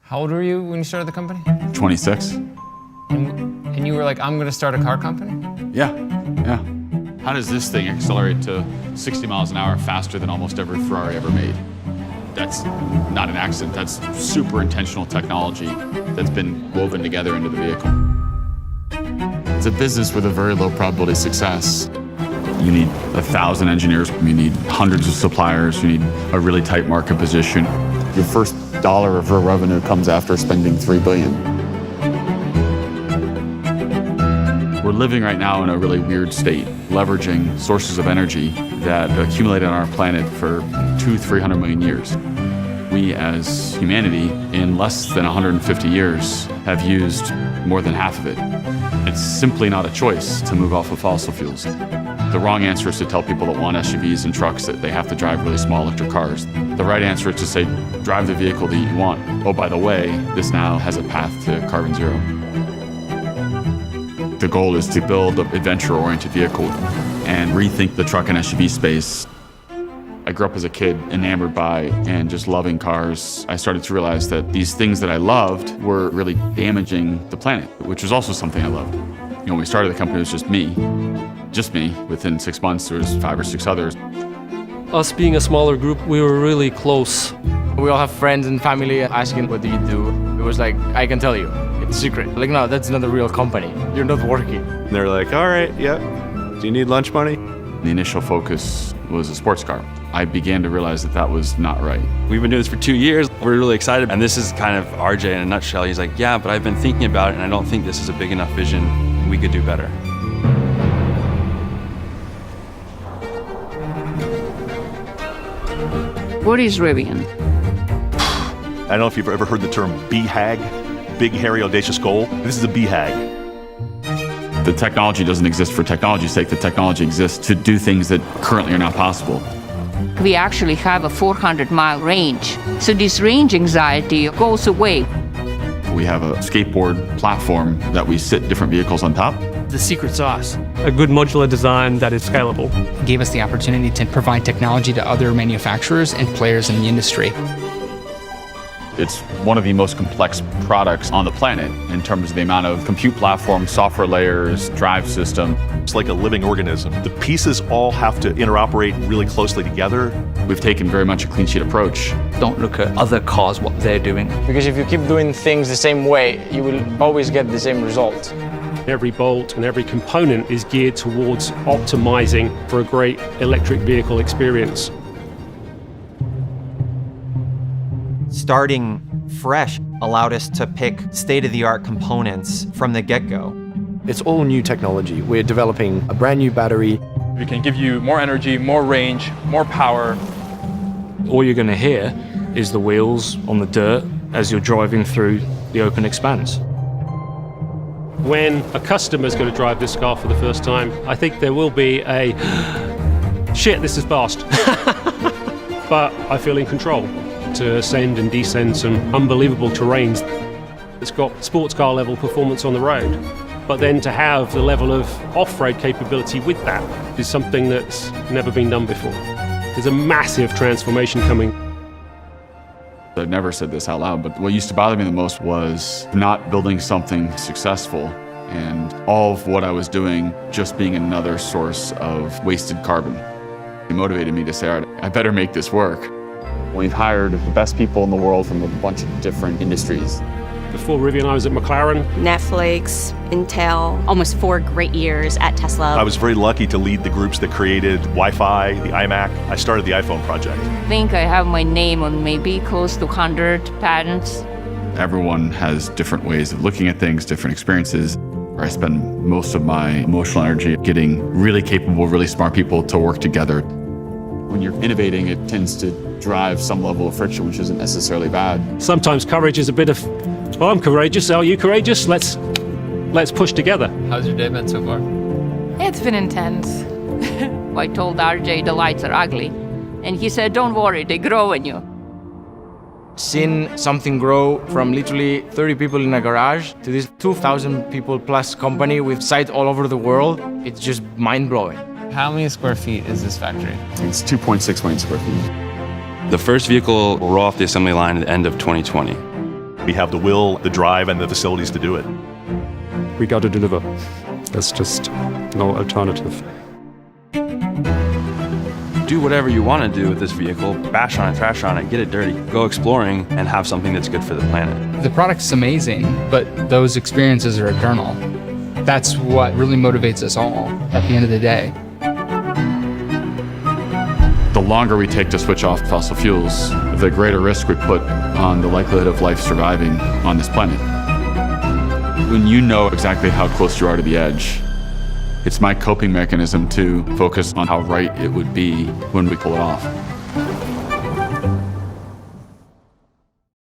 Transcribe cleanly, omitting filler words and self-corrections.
How old were you when you started the company? 26. And you were like, I'm gonna start a car company? Yeah. How does this thing accelerate to 60 miles an hour faster than almost every Ferrari ever made? That's not an accident. That's super intentional technology that's been woven together into the vehicle. It's a business with a very low probability of success. You need 1,000 engineers, you need hundreds of suppliers, you need a really tight market position. Your first dollar of real revenue comes after spending $3 billion. We're living right now in a really weird state, leveraging sources of energy that accumulated on our planet for 200-300 million years. We as humanity, in less than 150 years, have used more than half of it. It's simply not a choice to move off of fossil fuels. The wrong answer is to tell people that want SUVs and trucks that they have to drive really small electric cars. The right answer is to say, drive the vehicle that you want. Oh, by the way, this now has a path to carbon zero. The goal is to build an adventure-oriented vehicle and rethink the truck and SUV space. I grew up as a kid enamored by and just loving cars. I started to realize that these things that I loved were really damaging the planet, which was also something I loved. When we started the company, it was just me. Within 6 months, there was 5 or 6 others. Us being a smaller group, we were really close. We all have friends and family asking, what do you do? It was like, I can tell you, it's secret. Like, no, that's not a real company. You're not working. And they're like, all right, yeah. Do you need lunch money? The initial focus was a sports car. I began to realize that that was not right. We've been doing this for 2 years. We're really excited. And this is kind of RJ in a nutshell. He's like, yeah, but I've been thinking about it and I don't think this is a big enough vision. We could do better. What is Rivian? I don't know if you've ever heard the term BHAG, Big Hairy Audacious Goal. This is a BHAG. The technology doesn't exist for technology's sake. The technology exists to do things that currently are not possible. We actually have a 400-mile range, so this range anxiety goes away. We have a skateboard platform that we sit different vehicles on top. The secret sauce. A good modular design that is scalable. Gave us the opportunity to provide technology to other manufacturers and players in the industry. It's one of the most complex products on the planet in terms of the amount of compute platform, software layers, drive system. It's like a living organism. The pieces all have to interoperate really closely together. We've taken very much a clean sheet approach. Don't look at other cars, what they're doing. Because if you keep doing things the same way, you will always get the same result. Every bolt and every component is geared towards optimizing for a great electric vehicle experience. Starting fresh allowed us to pick state-of-the-art components from the get-go. It's all new technology. We're developing a brand new battery. We can give you more energy, more range, more power. All you're going to hear is the wheels on the dirt as you're driving through the open expanse. When a customer's going to drive this car for the first time, I think there will be a, shit, this is fast. But I feel in control to ascend and descend some unbelievable terrains. It's got sports car level performance on the road, but then to have the level of off-road capability with that is something that's never been done before. There's a massive transformation coming. I've never said this out loud, but what used to bother me the most was not building something successful and all of what I was doing just being another source of wasted carbon. It motivated me to say, all right, I better make this work. We've hired the best people in the world from a bunch of different industries. Before Rivian, I was at McLaren. Netflix, Intel. Almost 4 great years at Tesla. I was very lucky to lead the groups that created Wi-Fi, the iMac. I started the iPhone project. I think I have my name on maybe close to 100 patents. Everyone has different ways of looking at things, different experiences. I spend most of my emotional energy getting really capable, really smart people to work together. When you're innovating, it tends to drive some level of friction, which isn't necessarily bad. Sometimes courage is a bit of, well, I'm courageous, are you courageous? Let's push together. How's your day been so far? It's been intense. I told RJ the lights are ugly, and he said, don't worry, they grow in you. Seeing something grow from literally 30 people in a garage to this 2,000 people plus company with sites all over the world, it's just mind-blowing. How many square feet is this factory? It's 2.6 million square feet. The first vehicle will roll off the assembly line at the end of 2020. We have the will, the drive, and the facilities to do it. We got to deliver. There's just no alternative. Do whatever you want to do with this vehicle, bash on it, thrash on it, get it dirty, go exploring, and have something that's good for the planet. The product's amazing, but those experiences are eternal. That's what really motivates us all at the end of the day. The longer we take to switch off fossil fuels, the greater risk we put on the likelihood of life surviving on this planet. When you know exactly how close you are to the edge, it's my coping mechanism to focus on how right it would be when we pull it off.